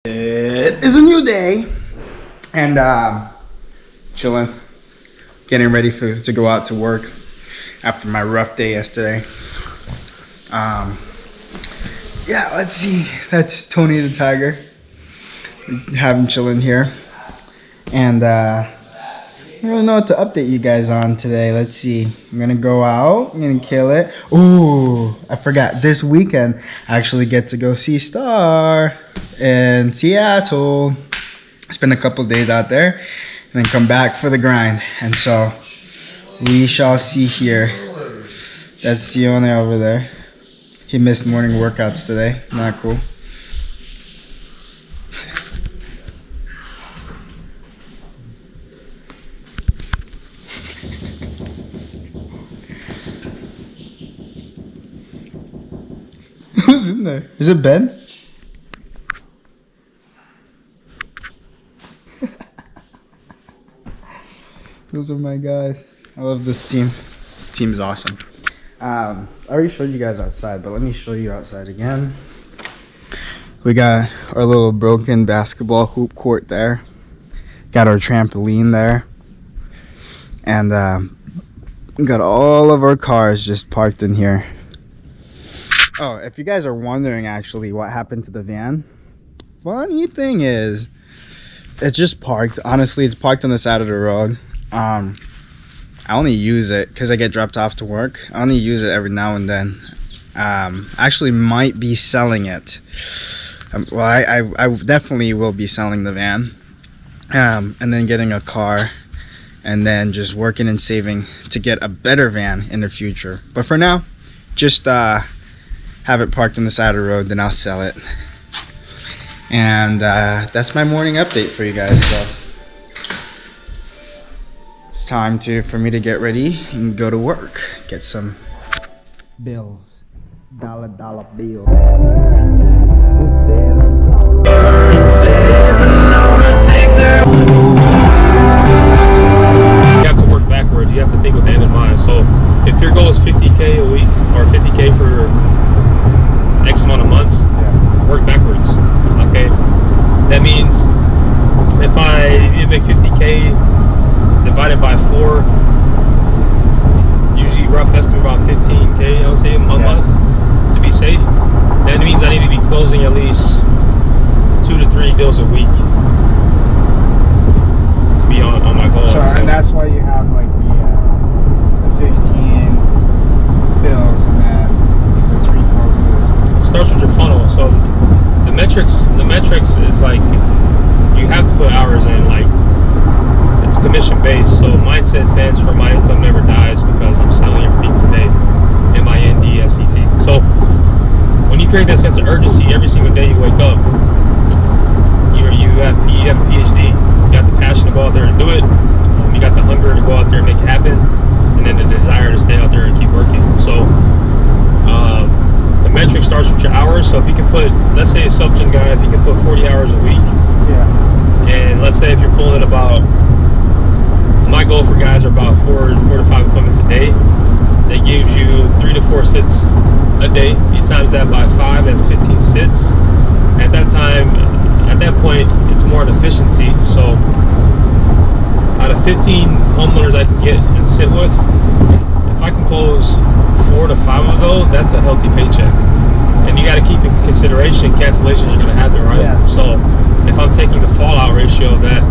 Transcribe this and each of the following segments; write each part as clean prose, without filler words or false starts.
It is a new day, and chilling, getting ready to go out to work after my rough day yesterday. Yeah, let's see. That's Tony the Tiger. We have him chilling here, and I don't really know what to update you guys on today. Let's see. I'm gonna go out. I'm gonna kill it. Ooh, I forgot. This weekend, I actually get to go see Star in Seattle. Spend a couple days out there, and then come back for the grind. And so, we shall see here. That's Sione over there. He missed morning workouts today. Not cool. Who's in there? Is it Ben? Those are my guys. I love this team. This team is awesome. I already showed you guys outside, but let me show you outside again. We got our little broken basketball hoop court there. Got our trampoline there. And we got all of our cars just parked in here. Oh, if you guys are wondering actually what happened to the van, funny thing is, it's just parked. Honestly, it's parked on the side of the road. I only use it because I get dropped off to work. I only use it every now and then. Actually might be selling it. Well, I definitely will be selling the van. And then getting a car. And then just working and saving to get a better van in the future. But for now, just have it parked on the side of the road, then I'll sell it. And that's my morning update for you guys. So it's time for me to get ready and go to work. Get some bills. Dollar bills. You have to work backwards. You have to think with the end in mind. So if your goal is 50K a week or 50K for X amount of months, work backwards. Okay, that means if I need to make 50K divided by 4, usually rough estimate about 15K, I would say a month to be safe. That means I need to be closing at least 2 to 3 deals a week to be on my goal. So, and that's why you have like the 15 bills and then the 3 closes. It starts with your funnel. So the metrics is like you have to put hours in. Like it's commission based. So mindset stands for my income never dies because I'm selling everything today. MINDSET. So when you create that sense of urgency every single day you wake up, you have a PhD. You got the passion to go out there and do it. You got the hunger to go out there and make it happen, and then the desire to stay out there and keep working. So the metric starts with your hours. So if you can put, let's say a self-gen guy, if you can put 40 hours a week, and let's say if you're pulling about, my goal for guys are about 4 to 5 appointments a day. That gives you 3 to 4 sits a day. You times that by 5, that's 15 sits. At that point, it's more an efficiency. So out of 15 homeowners I can get and sit with, if I can close 4 to 5 of those, that's a healthy paycheck. And you got to keep in consideration cancellations are going to happen, right? Yeah. So if I'm taking the fallout ratio of that,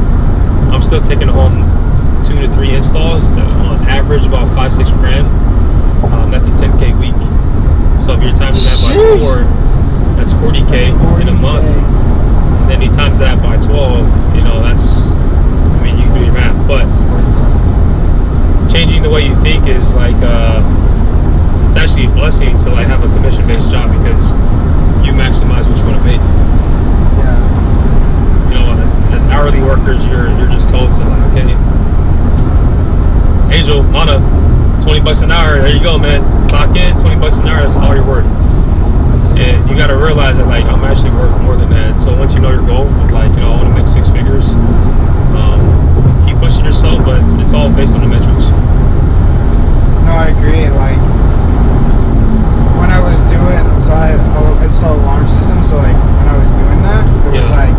I'm still taking home 2 to 3 installs that on average about 5-6 grand. That's a 10K week. So if you're timing that by 4, that's 40K in a month. And then you times that by 12, you know, that's, I mean, you can do your math. But changing the way you think is like, it's actually a blessing to like have a commission-based job because you maximize what you want to make. Yeah. You know, as hourly workers, you're just told to like, okay, Angel, Mana, $20 an hour, there you go, man. Clock in, $20 an hour, that's all you're worth. And you got to realize that like I'm actually worth more than that. So once you know your goal, like, you know, I want to make 6 figures, keep pushing yourself, but it's all based on the metrics. No, I agree. Like when I was doing, so I installed alarm system. So like when I was doing that, it was like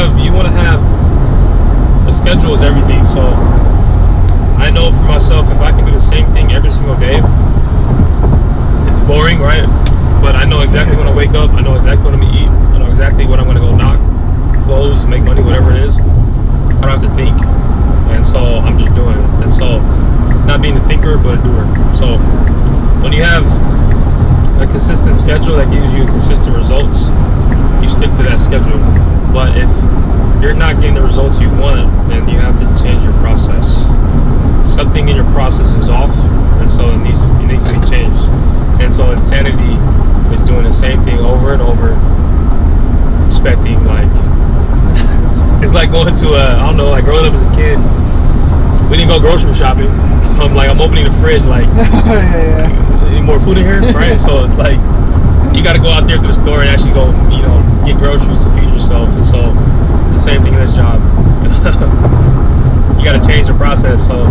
have a schedule is everything. So I know for myself, if I can do the same thing every single day, it's boring, right? But I know exactly when I wake up. I know exactly what I'm gonna eat. I know exactly what I'm gonna go knock, close, make money, whatever it is. I don't have to think, and so I'm just doing it. And so, not being a thinker, but a doer. So when you have a consistent schedule that gives you consistent results, you stick to that schedule. But if you're not getting the results you want, then you have to change your process. Something in your process is off, and so it needs to be changed. And so insanity is doing the same thing over and over, expecting like it's like going to I don't know, like growing up as a kid, we didn't go grocery shopping, so I'm opening the fridge like any more food in here, right? So it's like you got to go out there to the store and actually go, get groceries to feed yourself. And so it's the same thing in this job. You got to change the process. So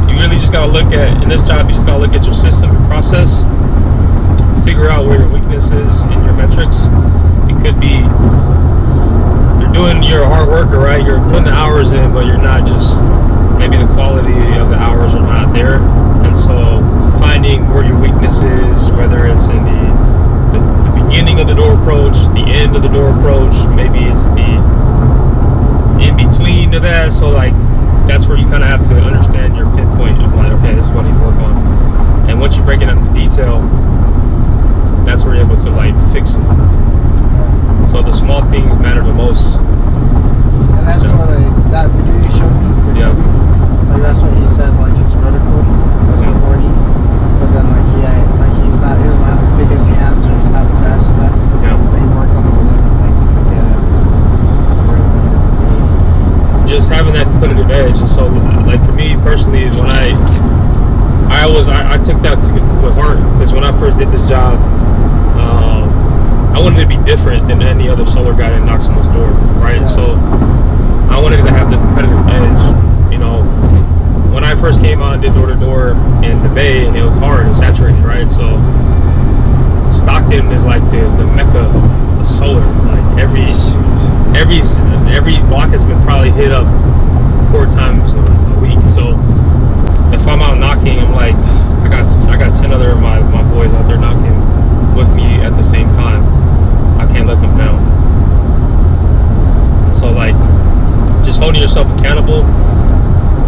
you really just got to look at, in this job, you just got to look at your system, your process, figure out where your weakness is in your metrics. It could be you're a hard worker, right? You're putting the hours in, but you're not maybe the quality of the hours are not there. And so finding where your weakness is, whether it's in the beginning of the door approach, the end of the door approach, maybe it's the in between of that. So like that's where you kind of have to understand your pinpoint of like, okay, this is what I need to work on. And once you break it into detail, that's where you're able to like fix it. So the small things matter the most. And that's what that video you showed me. Yeah. Like that's what he said. Like his vertical was a 40, but then like he doesn't have the biggest hands or he's not the fastest guy. Yeah. But he worked on the little things to get him to where he needed to be. Just having that competitive edge, and so like for me personally, when I took that to heart, because when I first did this job, I wanted to be different than any other solar guy that knocks on this door, right? Yeah. So I wanted to have the competitive edge. When I first came out and did door to door in the Bay, it was hard and saturated, right? So Stockton is like the mecca of solar. Like every block has been probably hit up 4 times a week. So if I'm out knocking, I'm like, I got 10 other of my boys out there knocking with me at the same time. I can't let them down. So like just holding yourself accountable,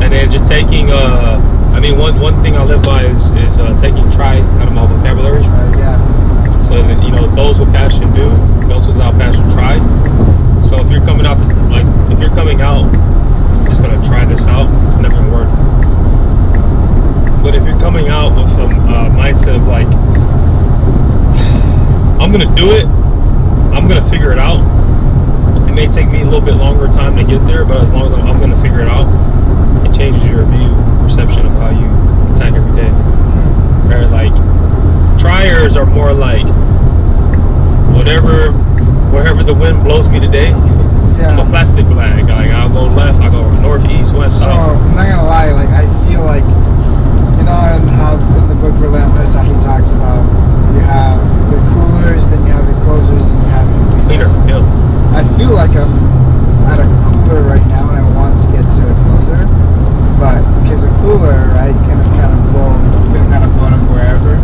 and then just taking one thing I live by is taking try out of my vocabulary. Yeah. So that those with passion do, those without passion try. So if you're coming out just gonna try this out, it's never gonna work. But if you're coming out with a mindset of like, I'm gonna do it, I'm gonna figure it out. It may take me a little bit longer time to get there, but as long as I'm gonna figure it out, it changes your perception of how you attack every day. Right? Like triers are more like wherever the wind blows me today. Yeah. I'm a plastic bag. Like I'll go left, I'll go north, east, west, So south. I'm not gonna lie, like I feel like and how in the book Relentless how he talks about you have your coolers, then you have your closers, and you have your Cleaner. cleaners. Yeah. I feel like I'm at a cooler right now and I want to get to a closer, but because a cooler, right, can kind of blow it up wherever.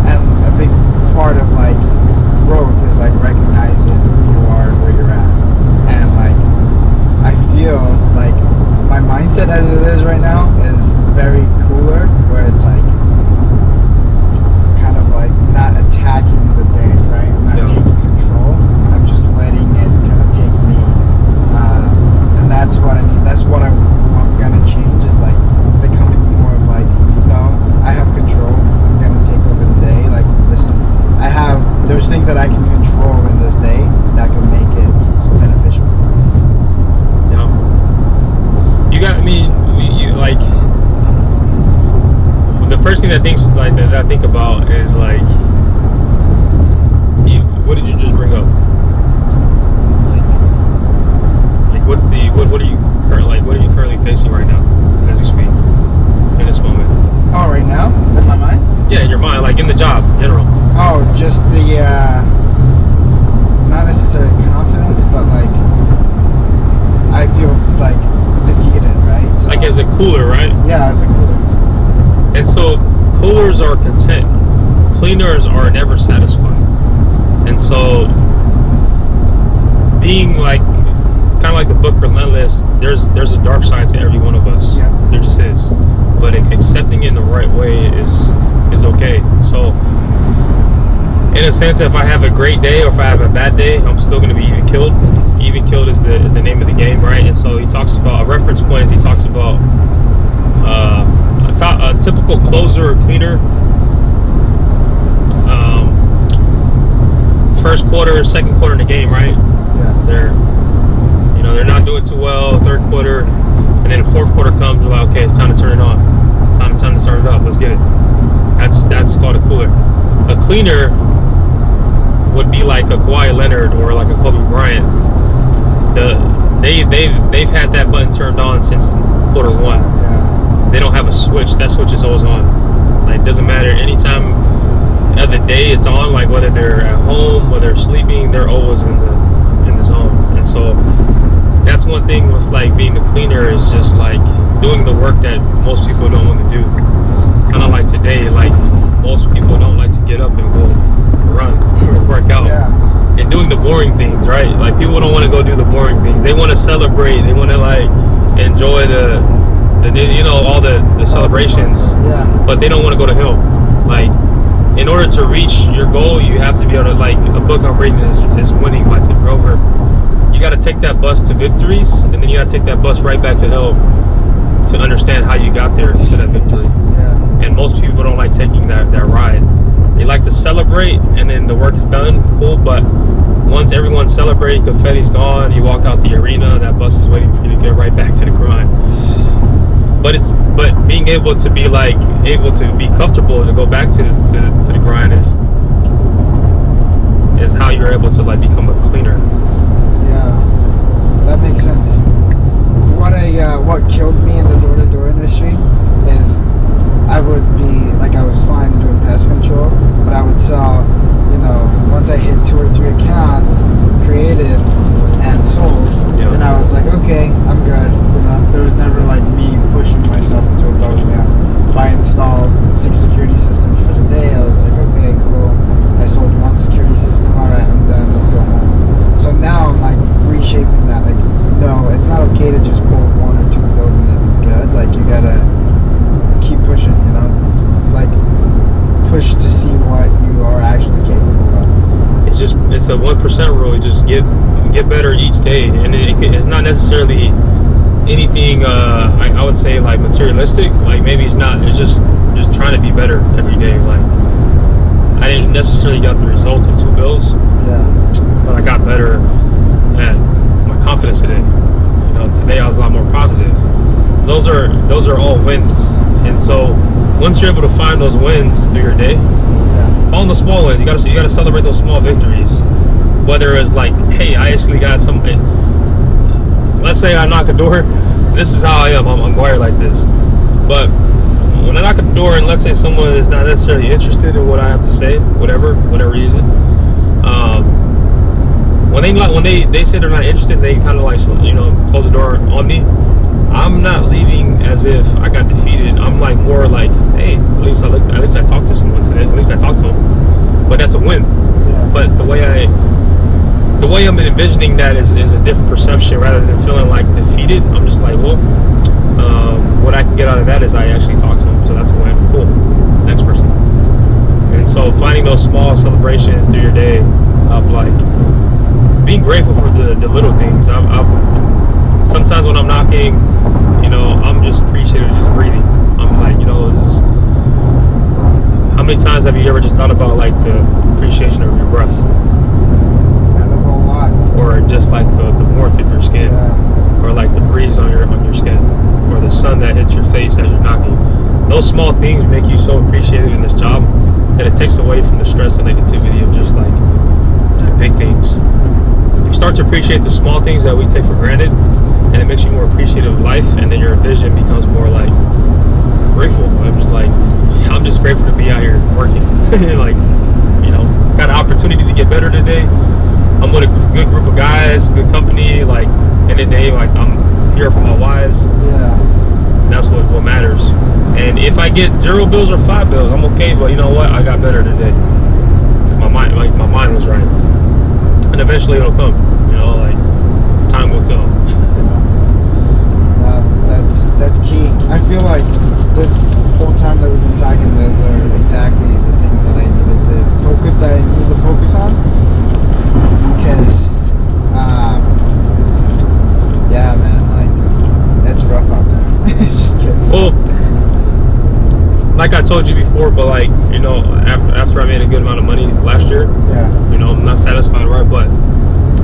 And a big part of like growth is like recognizing who you are and where you're at. And like I feel like my mindset as it is right now is very cooler, where it's like kind of like not attacking the day, right? I'm not taking control. I'm just letting it kind of take me. And that's what I mean. That's what I'm gonna change, is like becoming more of like, no, I have control. I'm gonna take over the day. Like there's things that I can control in this day that can make it beneficial for me. Yeah. Like the first thing that I think about is like, what did you just bring up? Like what are you currently facing right now as we speak in this moment? Oh, right now? In my mind? Yeah, in your mind, like in the job in general. Oh, just the not necessarily confidence, but like cooler, right? Yeah, as a cooler. And so coolers are content. Cleaners are never satisfied. And so being like kind of like the book Relentless, there's a dark side to every one of us. Yeah. There just is. But accepting it in the right way is okay. So in a sense, if I have a great day or if I have a bad day, I'm still going to be even killed. Even killed is the name of the game, right? And so he talks about a reference point is he talks about a typical closer or cleaner. First quarter, second quarter in the game, right? Yeah. They're not doing too well. Third quarter, and then the fourth quarter comes. We're like, okay, it's time to turn it on. It's time to start it up. Let's get it. That's called a cooler. A cleaner would be like a Kawhi Leonard or like a Kobe Bryant. They've had that button turned on since quarter one. Yeah. They don't have a switch. That switch is always on. Like, it doesn't matter. Anytime of the day it's on, like whether they're at home, whether they're sleeping, they're always in the zone. And so that's one thing with like being a cleaner is just like doing the work that most people don't want to do. Kind of like today, like most people don't like to get up and go run or work out. Yeah. And doing the boring things, right? Like people don't want to go do the boring things. They want to celebrate. They want to like enjoy the all the celebrations. Yeah. But they don't want to go to hill. Like in order to reach your goal, you have to be able to, like a book I'm reading is Winning by Tim Grover. You got to take that bus to victories, and then you got to take that bus right back to hell to understand how you got there to that victory. Yeah. And most people don't like taking that ride. They like to celebrate, and then the work is done, cool. But once everyone's celebrating, confetti's gone, you walk out the arena, that bus is waiting for you to get right back to the grind. But being able to be comfortable to go back to the grind is how you're able to like become a cleaner. Yeah, that makes sense. What killed me in the door-to-door industry is I was fine doing pest control, but I would sell, once I hit 2 or 3 accounts created and sold, then I was like, okay, I'm good. There was never like me pushing myself into a boat. If I installed 6 security systems for the day, I was like, okay, cool. I sold 1 security system. All right, I'm done. Let's go home. So now I'm like reshaping that. Like, no, it's not okay to just pull 1 or 2 bills and then be good. Like, you gotta keep pushing. Like push to see what you are actually capable of. It's a 1% rule. You just get better each day, and it's not necessarily anything I would say like materialistic. Like maybe it's not. It's just trying to be better every day. Like I didn't necessarily get the results of 2 bills. Yeah. But I got better at my confidence today. Today I was a lot more positive. Those are all wins. And so once you're able to find those wins through your day, follow the small wins. You gotta celebrate those small victories. Whether it's like, hey, I actually got something. Let's say I knock a door. This is how I am. I'm wired like this. But when I knock a door, and let's say someone is not necessarily interested in what I have to say, whatever reason, when they say they're not interested, they kind of like close the door on me. I'm not leaving as if I got defeated. I'm like more like, hey, at least I talked to someone today. At least I talked to them. But that's a win. Yeah. But the way I'm envisioning that is a different perception rather than feeling like defeated. I'm just like, well, what I can get out of that is I actually talked to them. So that's a win. Cool. Next person. And so finding those small celebrations through your day of like being grateful for the little things. I've sometimes when I'm knocking, I'm just appreciative of just breathing. I'm like, this is, how many times have you ever just thought about like the appreciation of your breath? Not a whole lot. Or just like the warmth of your skin, or like the breeze on your skin, or the sun that hits your face as you're knocking. Those small things make you so appreciative in this job that it takes away from the stress and negativity of just like the big things. You start to appreciate the small things that we take for granted, and it makes you more appreciative of life, and then your vision becomes more like grateful. I'm just grateful to be out here working. Like, got an opportunity to get better today. I'm with a good group of guys, good company. Like, in the day, like I'm here for my whys. Yeah. That's if I get 0 bills or 5 bills, I'm okay. But you know what? I got better today. My mind was right, and eventually it'll come. You know, like time will tell. That's key. I feel like this whole time that we've been talking, those are exactly the things that I needed to focus on. Because, yeah, man, like that's rough out there. Just kidding. Well, like I told you before, but like, you know, after I made a good amount of money last year, Yeah. you know, I'm not satisfied, right? But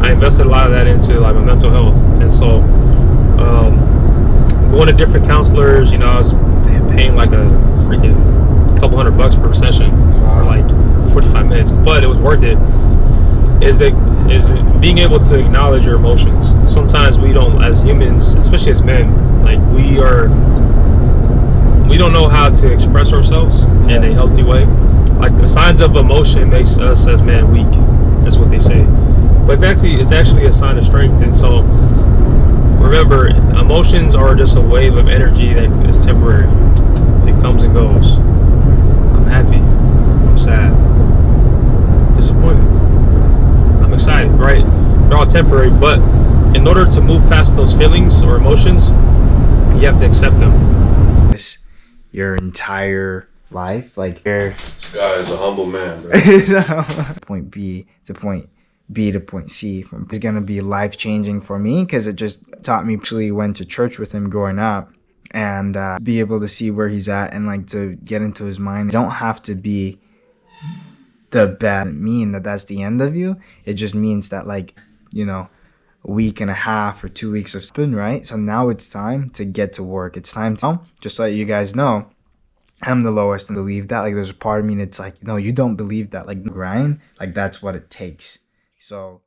I invested a lot of that into like my mental health, and so going to different counselors, you know, I was paying like a freaking couple $100 per session for like 45 minutes, but it was worth it. Is being able to acknowledge your emotions. Sometimes we don't, as humans, especially as men, like we don't know how to express ourselves in a healthy way. Like the signs of emotion makes us as men weak. That's what they say. But it's actually a sign of strength. And so remember, emotions are just a wave of energy that is temporary. It comes and goes. I'm happy. I'm sad. Disappointed. I'm excited, right? They're all temporary, but in order to move past those feelings or emotions, you have to accept them. Your entire life, like you're This guy is a humble man, bro. point B to point B to point C is gonna be life changing for me, because it just taught me. Actually went to church with him growing up, and be able to see where he's at and like to get into his mind. You don't have to be the best. It doesn't mean that that's the end of you. It just means that, like, you know, a week and a half or 2 weeks of spin, right? So now it's time to get to work. It's time to, just so you guys know, I'm the lowest and believe that. Like, there's a part of me that's like, no, you don't believe that. Like, grind, like that's what it takes. So